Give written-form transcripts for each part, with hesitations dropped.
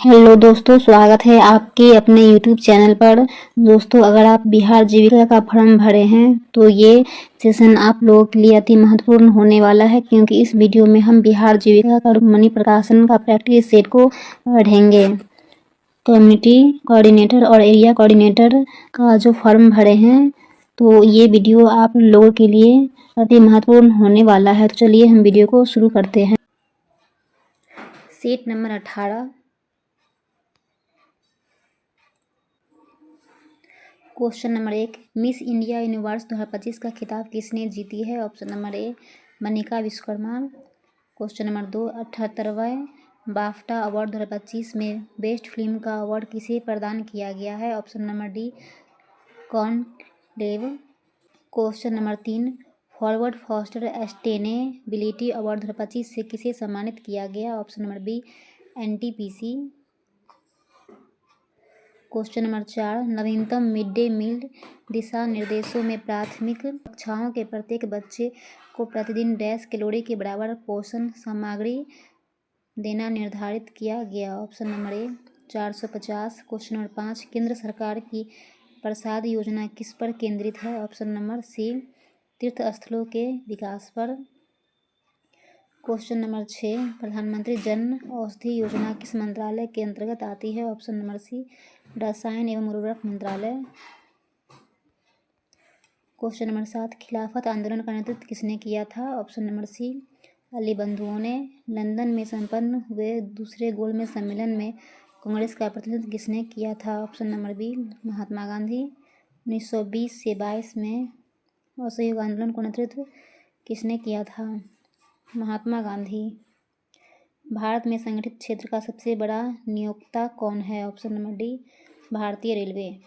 Hello दोस्तों, स्वागत है आपके अपने यूट्यूब चैनल पर। दोस्तों, अगर आप बिहार जीविका का फॉर्म भरे हैं तो ये सेशन आप लोगों के लिए अति महत्वपूर्ण होने वाला है, क्योंकि इस वीडियो में हम बिहार जीविका का मनी प्रकाशन का प्रैक्टिस सेट को पढ़ेंगे। कम्युनिटी कोऑर्डिनेटर और एरिया कोऑर्डिनेटर का जो फॉर्म भरे हैं तो ये वीडियो आप लोगों के लिए अति महत्वपूर्ण होने वाला है। तो चलिए हम वीडियो को शुरू करते हैं। Set number 18। Question number 1, Miss India Universe 2025 का खिताब किसने जीती है? Option number A Manika Vishwakarma. Question number 2, 78वें बाफ्टा अवार्ड 2025 में बेस्ट फिल्म का अवार्ड किसे प्रदान किया गया है? Option number D conclave. Question number 3, forward faster sustainability award 2025 से किसे सम्मानित किया गया? Option number B NTPC. Question number 4, नवीनतम मिड डे मील दिशा निर्देशों में प्राथमिक कक्षाओं के प्रत्येक बच्चे को प्रतिदिन डैश कैलोरी के बराबर पोषण सामग्री देना निर्धारित किया गया। ऑप्शन नंबर ए 450। क्वेश्चन नंबर 5, केंद्र सरकार की प्रसाद योजना किस पर केंद्रित है? ऑप्शन नंबर सी तीर्थ स्थलों के विकास पर। क्वेश्चन नंबर 6, प्रधानमंत्री जन औषधि योजना किस मंत्रालय के अंतर्गत आती है? ऑप्शन नंबर सी रसायन एवं उर्वरक मंत्रालय। क्वेश्चन नंबर 7, खिलाफत आंदोलन का नेतृत्व किसने किया था? ऑप्शन नंबर सी अली बंधुओं ने। लंदन में संपन्न हुए दूसरे गोलमेज सम्मेलन में कांग्रेस का प्रतिनिधित्व किसने किया था? Option number B Mahatma Gandhi. 1920 से 22 में असहयोग आंदोलन का नेतृत्व किसने किया था? महात्मा गांधी। भारत में संगठित क्षेत्र का सबसे बड़ा नियोक्ता कौन है? ऑप्शन नंबर डी भारतीय रेलवे।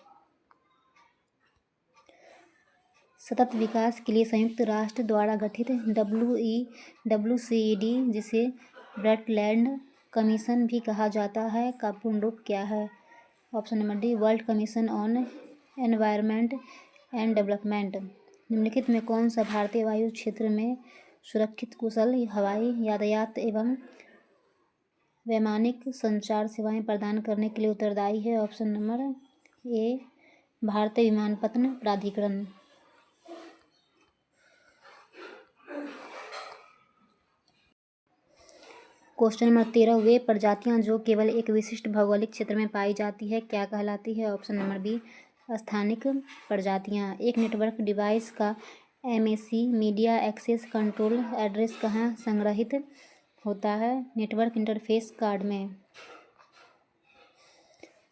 सतत विकास के लिए संयुक्त राष्ट्र द्वारा गठित WCED, जिसे ब्रटलैंड कमीशन भी कहा जाता है, का पूर्ण रूप क्या है? Option number D world commission on environment and development. निम्नलिखित में कौन सा भारतीय वायु क्षेत्र में सुरक्षित कुशल हवाई यातायात एवं वैमानिक संचार सेवाएं प्रदान करने के लिए उत्तरदायी है? ऑप्शन नंबर ए भारतीय विमानपत्तन प्राधिकरण। क्वेश्चन नंबर 13, वे प्रजातियां जो केवल एक विशिष्ट भौगोलिक क्षेत्र में पाई जाती है क्या कहलाती है? ऑप्शन नंबर बी स्थानिक प्रजातियां। एक नेटवर्क डिवाइस का MAC media access control address कहाँ संग्रहित होता है? नेटवर्क इंटरफेस कार्ड में।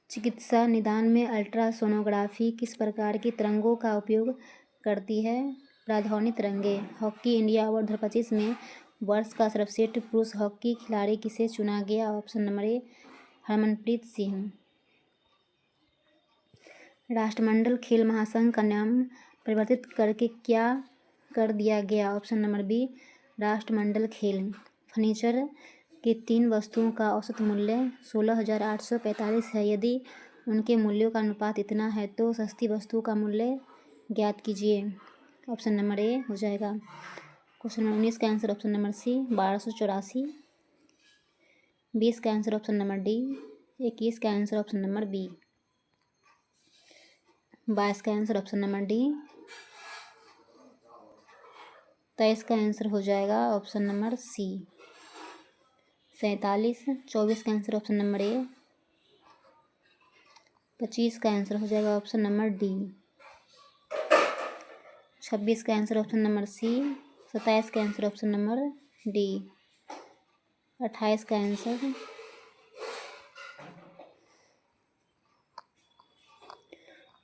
चिकित्सा निदान में अल्ट्रासोनोग्राफी किस प्रकार की तरंगों का उपयोग करती है? प्राध्वनि तरंगें। हॉकी इंडिया अवार्ड 2025 में वर्ष का सर्वश्रेष्ठ पुरुष हॉकी खिलाड़ी किसे चुना गया? ऑप्शन नंबर ए हरमनप्रीत सिंह। राष्ट्रमंडल खेल महासंघ का नाम परिवर्तित करके क्या कर दिया गया? ऑप्शन नंबर बी राष्ट्रमंडल खेल। फर्नीचर के 3 वस्तुओं का औसत मूल्य 16,845 है। यदि उनके मूल्यों का अनुपात इतना है तो सस्ती वस्तुओं का मूल्य ज्ञात कीजिए। ऑप्शन नंबर ए हो जाएगा। क्वेश्चन नंबर 19 का आंसर ऑप्शन नंबर सी 1284। 20 का आंसर ऑप्शन नंबर डी। 21 का आंसर ऑप्शन नंबर बी। 22 का आंसर ऑप्शन नंबर डी। 23 का आंसर हो जाएगा ऑप्शन नंबर सी 47। 24 का आंसर ऑप्शन नंबर ए। 25 का आंसर हो जाएगा ऑप्शन नंबर डी। 26 का आंसर ऑप्शन नंबर सी। 27 का आंसर ऑप्शन नंबर डी। 28 का आंसर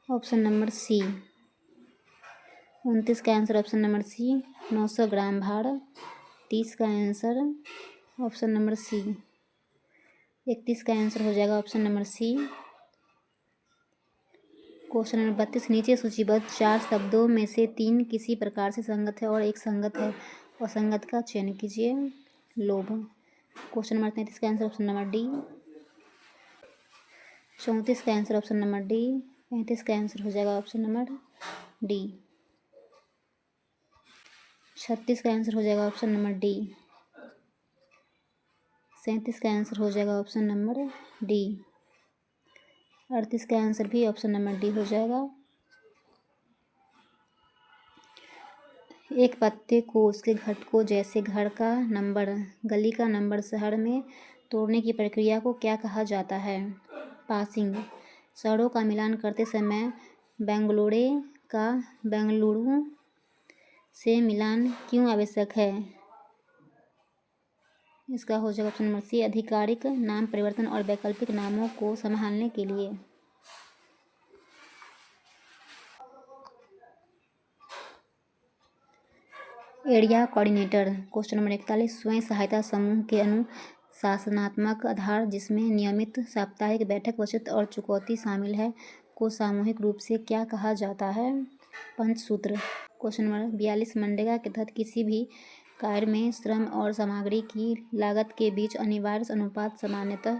ऑप्शन नंबर सी। 29 का answer option number C 900 gram भार। 30 का आंसर ऑप्शन नंबर सी। 31 का आंसर हो जाएगा option number C. Question number 32, नीचे सूचीबद्ध 4 शब्दों में से 3 किसी प्रकार से संगत है और एक संगत है, असंगत का चयन कीजिए। लोभ। क्वेश्चन नंबर 33 का आंसर ऑप्शन नंबर डी। 34 का आंसर ऑप्शन नंबर डी। 35 का आंसर हो जाएगा ऑप्शन नंबर डी। 36 का आंसर हो जाएगा ऑप्शन नंबर डी। 37 का आंसर हो जाएगा ऑप्शन नंबर डी। 38 का आंसर भी ऑप्शन नंबर डी हो जाएगा। एक पत्ते को उसके घटकों जैसे घर का नंबर, गली का नंबर, शहर में तोड़ने की प्रक्रिया को क्या कहा जाता है? पासिंग। शहरों का मिलान करते समय बेंगलोरे का बेंगलुरु से मिलान क्यों आवश्यक है? इसका हो जाएगा ऑप्शन नंबर सी, आधिकारिक नाम परिवर्तन और वैकल्पिक नामों को संभालने के लिए। Area coordinator. क्वेश्चन नंबर 41, स्वयं सहायता समूह के अनुशासनात्मक आधार जिसमें नियमित साप्ताहिक बैठक, बचत और चुकौती शामिल है को सामूहिक रूप से क्या कहा जाता है? पंचसूत्र। क्वेश्चन नंबर 42, मनरेगा के तहत किसी भी कार्य में श्रम और सामग्री की लागत के बीच अनिवार्य अनुपात सामान्यतः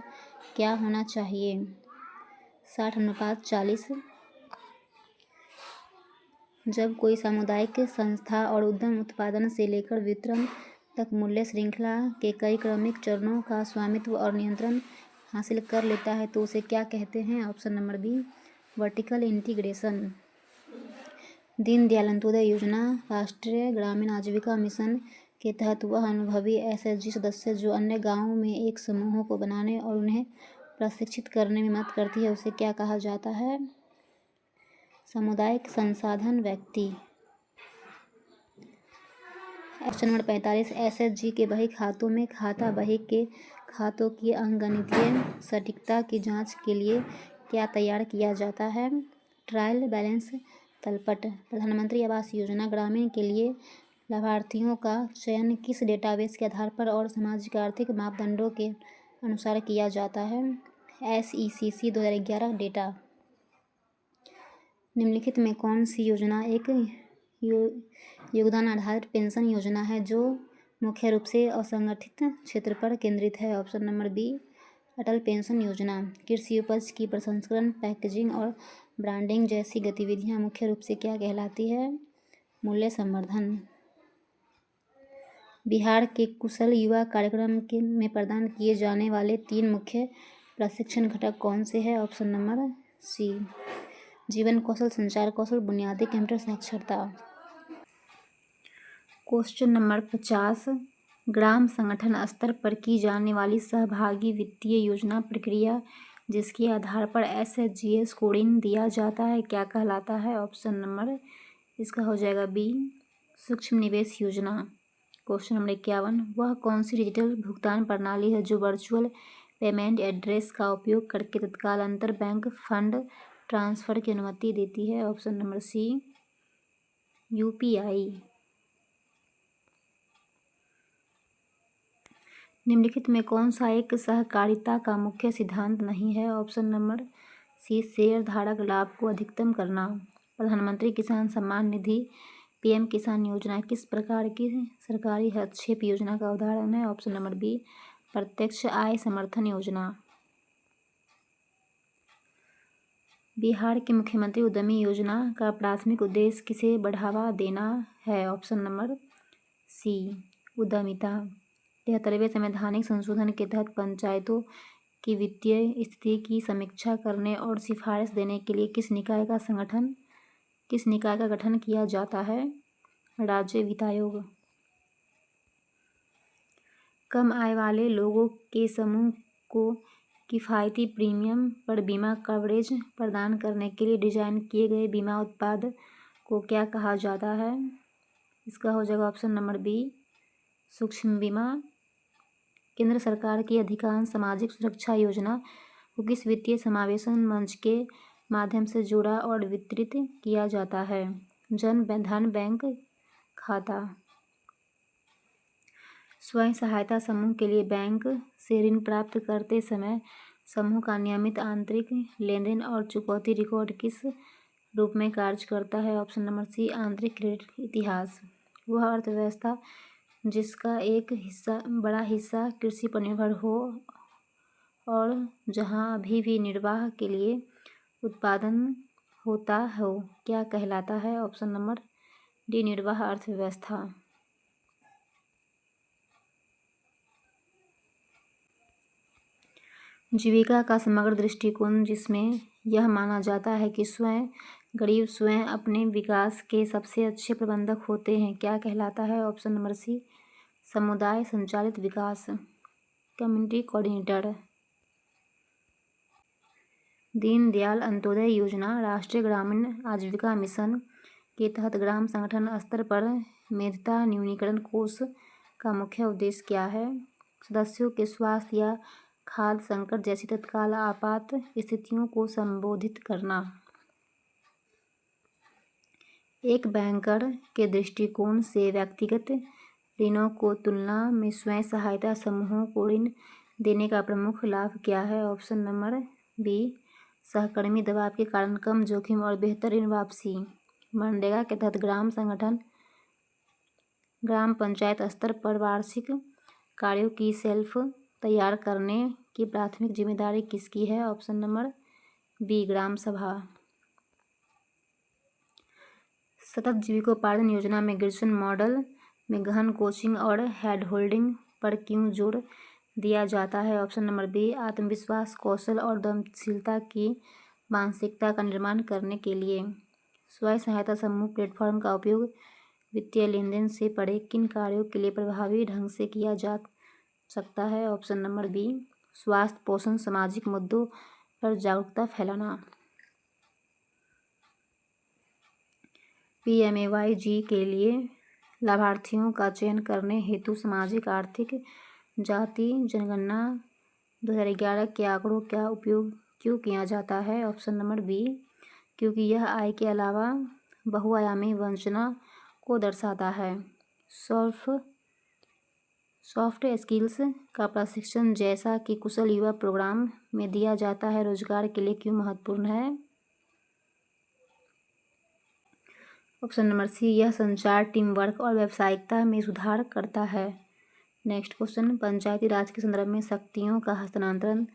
क्या होना चाहिए? 60:40। जब कोई सामुदायिक संस्था और उद्यम उत्पादन से लेकर वितरण तक मूल्य श्रृंखला के कई क्रमिक चरणों का स्वामित्व और नियंत्रण हासिल कर लेता है तो उसे क्या कहते हैं? Option number B, vertical integration. Deendayal Antyodaya Yojana राष्ट्रीय ग्रामीण आजीविका मिशन के तहत वह अनुभवी एसएचजी सदस्य जो अन्य गांवों में एक समूहों को बनाने और उन्हें प्रशिक्षित करने में मदद करती है उसे क्या कहा जाता है? सामुदायिक संसाधन व्यक्ति। क्वेश्चन नंबर 45, एसएचजी के बही खातों में खाता बही के खातों की अंकगणितीय सटीकता की जांच के लिए क्या तैयार किया जाता है? ट्रायल बैलेंस तलपट। प्रधानमंत्री आवास योजना ग्रामीण के लिए लाभार्थियों का चयन किस डेटाबेस के आधार पर और सामाजिक आर्थिक मापदंडों के अनुसार किया जाता है? SECC 2011 data. निम्नलिखित में कौन सी योजना एक योगदान आधारित पेंशन योजना है जो मुख्य रूप से असंगठित क्षेत्र पर केंद्रित है? ऑप्शन नंबर बी, अटल पेंशन योजना। कृषि उपज की प्रसंस्करण, पैकेजिंग और ब्रांडिंग जैसी गतिविधियां मुख्य रूप से क्या कहलाती है? मूल्य संवर्धन। बिहार के कुशल युवा कार्यक्रम में प्रदान किए जाने वाले 3 मुख्य प्रशिक्षण घटक कौन से हैं? ऑप्शन नंबर सी, जीवन कौशल, संचार कौशल, बुनियादी कंप्यूटर साक्षरता। क्वेश्चन नंबर 50, ग्राम संगठन स्तर पर की जाने वाली सहभागी वित्तीय योजना प्रक्रिया जिसके आधार पर SHGS कोडिंग दिया जाता है क्या कहलाता है? ऑप्शन नंबर इसका हो जाएगा बी, सूक्ष्म निवेश योजना। क्वेश्चन नंबर 51, वह कौन सी डिजिटल भुगतान प्रणाली है जो वर्चुअल पेमेंट एड्रेस का उपयोग करके तत्काल अंतर बैंक फंड ट्रांसफर की अनुमति देती है? Option number C, UPI। निम्नलिखित में कौन सा एक सहकारिता का मुख्य सिद्धांत नहीं है? ऑप्शन नंबर सी, शेयर धारक लाभ को अधिकतम करना। प्रधानमंत्री किसान सम्मान निधि PM किसान योजना किस प्रकार की सरकारी हस्तक्षेप योजना का उदाहरण है? ऑप्शन नंबर बी, प्रत्यक्ष आय समर्थन योजना। बिहार के मुख्यमंत्री उद्यमी योजना का प्राथमिक उद्देश्य किसे बढ़ावा देना है? ऑप्शन नंबर सी, उद्यमिता। 73वें संवैधानिक संशोधन के तहत पंचायतों की वित्तीय स्थिति की समीक्षा करने और सिफारिश देने के लिए किस निकाय का गठन किया जाता है? राज्य वित्त आयोग। कम आय वाले लोगों के समूह को किफ़ायती प्रीमियम पर बीमा कवरेज प्रदान करने के लिए डिज़ाइन किए गए बीमा उत्पाद को क्या कहा जाता है? इसका हो जाएगा ऑप्शन नंबर बी, सूक्ष्म बीमा। केंद्र सरकार की अधिकांश सामाजिक सुरक्षा योजना को किस वित्तीय समावेशन मंच के माध्यम से जोड़ा और वितरित किया जाता है? जन धन बैंक खाता। स्वयं सहायता समूह के लिए बैंक से ऋण प्राप्त करते समय समूह का नियमित आंतरिक लेनदेन और चुकौती रिकॉर्ड किस रूप में कार्य करता है? ऑप्शन नंबर सी, आंतरिक क्रेडिट इतिहास। वह अर्थव्यवस्था जिसका एक बड़ा हिस्सा कृषि पर निर्भर हो और जहां अभी भी निर्वाह के लिए उत्पादन होता हो क्या कहलाता है? ऑप्शन नंबर डी, निर्वाह अर्थव्यवस्था। जीविका का समग्र दृष्टिकोण, जिसमें यह माना जाता है कि गरीब स्वयं अपने विकास के सबसे अच्छे प्रबंधक होते हैं, क्या कहलाता है? ऑप्शन नंबर सी, समुदाय संचालित विकास, कम्युनिटी कोऑर्डिनेटर। दीनदयाल अंत्योदय योजना राष्ट्रीय ग्रामीण आजीविका मिशन के तहत ग्राम संगठन स्तर पर मेधता न्यूनीकरण कोष का मुख्य उद्देश्य क्या है? सदस्यों के स्वास्थ्य या खाद्य संकट जैसी तत्काल आपात स्थितियों को संबोधित करना। एक बैंकर के दृष्टिकोण से व्यक्तिगत ऋणों को तुलना में स्वयं सहायता समूहों को ऋण देने का प्रमुख लाभ क्या है? ऑप्शन नंबर बी, सहकर्मी दबाव के कारण कम जोखिम और बेहतर ऋण वापसी। मनरेगा के तहत ग्राम संगठन ग्राम पंचायत स्तर पर वार्षिक कार्यों की शेल्फ तैयार करने की प्राथमिक जिम्मेदारी किसकी है? ऑप्शन नंबर बी, ग्राम सभा। सतत जीविकोपार्जन योजना में ग्रेजुएशन मॉडल में गहन कोचिंग और हैंड होल्डिंग पर क्यों जोर दिया जाता है? ऑप्शन नंबर बी, आत्मविश्वास, कौशल और उद्यमशीलता की मानसिकता का निर्माण करने के लिए। स्वयं सहायता समूह प्लेटफॉर्म का उपयोग वित्तीय लेनदेन से परे किन कार्यों के लिए प्रभावी ढंग से किया जा सकता है? ऑप्शन नंबर बी, स्वास्थ्य, पोषण, सामाजिक मुद्दों पर जागरूकता फैलाना। PMAY-G के लिए लाभार्थियों का चयन करने हेतु सामाजिक आर्थिक जाति जनगणना 2011 के आंकड़ों का उपयोग क्यों किया जाता है? ऑप्शन नंबर बी, क्योंकि यह आय के अलावा बहुआयामी वंचना को दर्शाता है। सॉफ्ट स्किल्स का प्रशिक्षण जैसा कि कुशल युवा प्रोग्राम में दिया जाता है, रोजगार के लिए क्यों महत्वपूर्ण है? ऑप्शन नंबर सी, यह संचार, टीम वर्क और व्यावसायिकता में सुधार करता है। नेक्स्ट क्वेश्चन, पंचायती राज के संदर्भ में शक्तियों का हस्तांतरण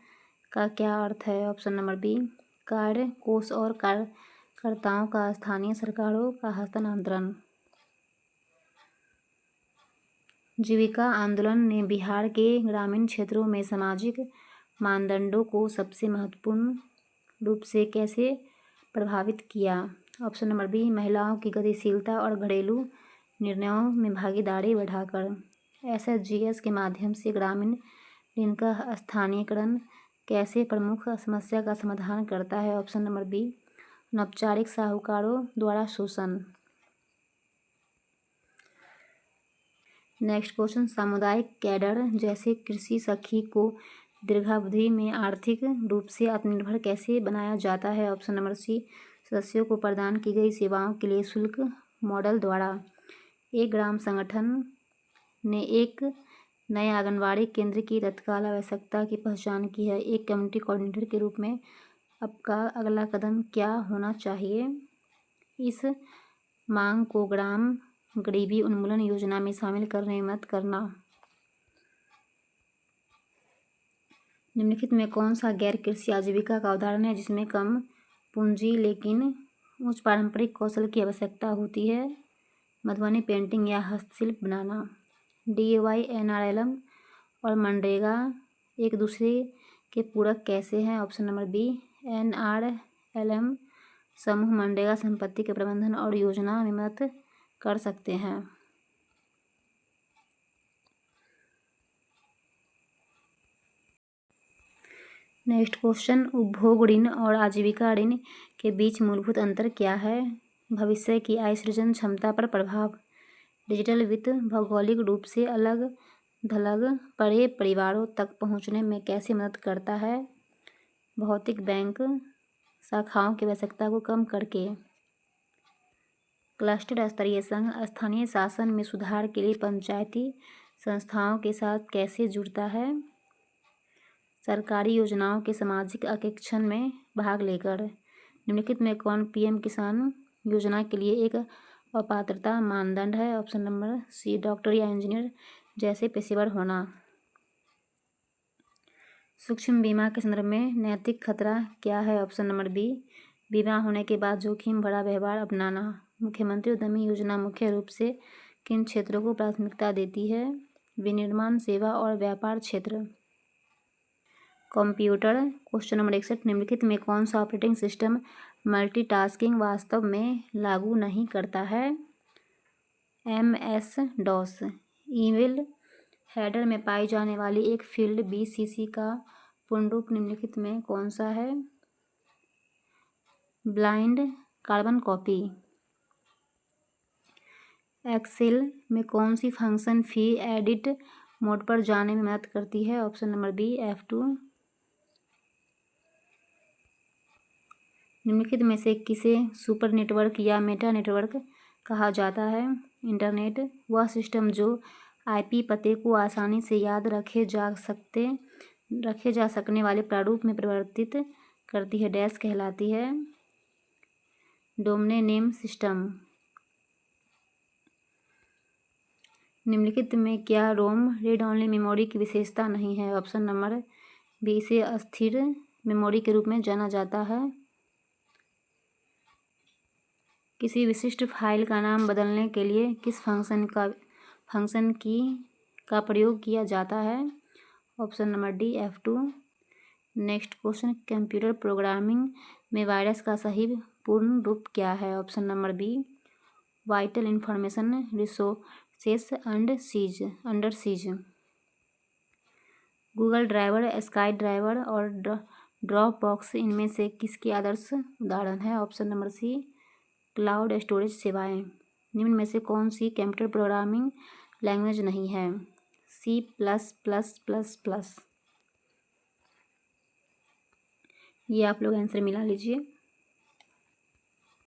का क्या अर्थ है? ऑप्शन नंबर बी, कार्य कोष और कार्यकर्ताओं का स्थानीय सरकारों का हस्तांतरण। जीविका आंदोलन ने बिहार के ग्रामीण क्षेत्रों में सामाजिक मानदंडों को सबसे महत्वपूर्ण रूप से कैसे प्रभावित किया? ऑप्शन नंबर बी, महिलाओं की गतिशीलता और घरेलू निर्णयों में भागीदारी बढ़ाकर। SHGs के माध्यम से ग्रामीण ऋण का स्थानीयकरण कैसे प्रमुख समस्या का समाधान करता है? ऑप्शन नंबर बी, अनौपचारिक साहूकारों द्वारा शोषण। नेक्स्ट क्वेश्चन, सामुदायिक कैडर जैसे कृषि सखी को दीर्घावधि में आर्थिक रूप से आत्मनिर्भर कैसे बनाया जाता है? ऑप्शन नंबर सी, सदस्यों को प्रदान की गई सेवाओं के लिए शुल्क मॉडल द्वारा। एक ग्राम संगठन ने एक नए आंगनबाड़ी केंद्र की तत्काल आवश्यकता की पहचान की है। एक कम्युनिटी कोऑर्डिनेटर के रूप में आपका अगला कदम क्या होना चाहिए? इस मांग को ग्राम गरीबी उन्मूलन योजना में शामिल करने में मदद करना। निम्नलिखित में कौन सा गैर कृषि आजीविका का उदाहरण है जिसमें कम पूंजी लेकिन उच्च पारंपरिक कौशल की आवश्यकता होती है? मधुबनी पेंटिंग या हस्तशिल्प बनाना। DAY, NRLM और मनरेगा एक दूसरे के पूरक कैसे हैं? ऑप्शन नंबर बी, NRLM समूह मनरेगा संपत्ति के प्रबंधन और योजना में मदद कर सकते हैं। नेक्स्ट क्वेश्चन, उपभोग ऋण और आजीविका ऋण के बीच मूलभूत अंतर क्या है? भविष्य की आय सृजन क्षमता पर प्रभाव। डिजिटल वित्त भौगोलिक रूप से अलग थलग पड़े परिवारों तक पहुंचने में कैसे मदद करता है? भौतिक बैंक शाखाओं की आवश्यकता को कम करके। क्लस्टर स्तरीय संघ स्थानीय शासन में सुधार के लिए पंचायती संस्थाओं के साथ कैसे जुड़ता है? सरकारी योजनाओं के सामाजिक अंकेक्षण में भाग लेकर। निम्नलिखित में कौन PM किसान योजना के लिए एक अपात्रता मानदंड है? ऑप्शन नंबर सी, डॉक्टर या इंजीनियर जैसे पेशेवर होना। सूक्ष्म बीमा के संदर्भ में नैतिक खतरा क्या है? ऑप्शन नंबर बी, बीमा होने के बाद जोखिम भरा व्यवहार अपनाना। मुख्यमंत्री उद्यमी योजना मुख्य रूप से किन क्षेत्रों को प्राथमिकता देती है? विनिर्माण, सेवा और व्यापार क्षेत्र। कंप्यूटर। क्वेश्चन नंबर 61, निम्नलिखित में कौन सा ऑपरेटिंग सिस्टम मल्टीटास्किंग वास्तव में लागू नहीं करता है? MS-DOS। ईमेल हेडर में पाई जाने वाली एक फील्ड BCC का पूर्ण रूप निम्नलिखित में कौन सा है? Blind carbon copy. एक्सेल में कौन सी फंक्शन फी एडिट मोड पर जाने में मदद करती है? Option number B F2। निम्नलिखित में से किसे सुपर नेटवर्क या मेटा नेटवर्क कहा जाता है? इंटरनेट वह सिस्टम जो IP पते को आसानी से याद रखे जा सकने वाले प्रारूप में परिवर्तित करती है, डैश कहलाती है। Domain name system. निम्नलिखित में क्या रोम रीड ओनली मेमोरी की विशेषता नहीं है? ऑप्शन नंबर बी, इसे अस्थिर मेमोरी के रूप में जाना जाता है। किसी विशिष्ट फाइल का नाम बदलने के लिए किस फंक्शन की का प्रयोग किया जाता है? Option number D F2। Next question, computer programming में वायरस का सही पूर्ण रूप क्या है? Option number B vital information resources under siege. Google driver, Sky driver और ड्रॉप बॉक्स इनमें से किसके आदर्श उदाहरण है? ऑप्शन नंबर सी क्लाउड स्टोरेज सेवाएं। निम्न में से कौन सी कंप्यूटर प्रोग्रामिंग लैंग्वेज नहीं है? C++++। ये आप लोग आंसर मिला लीजिए।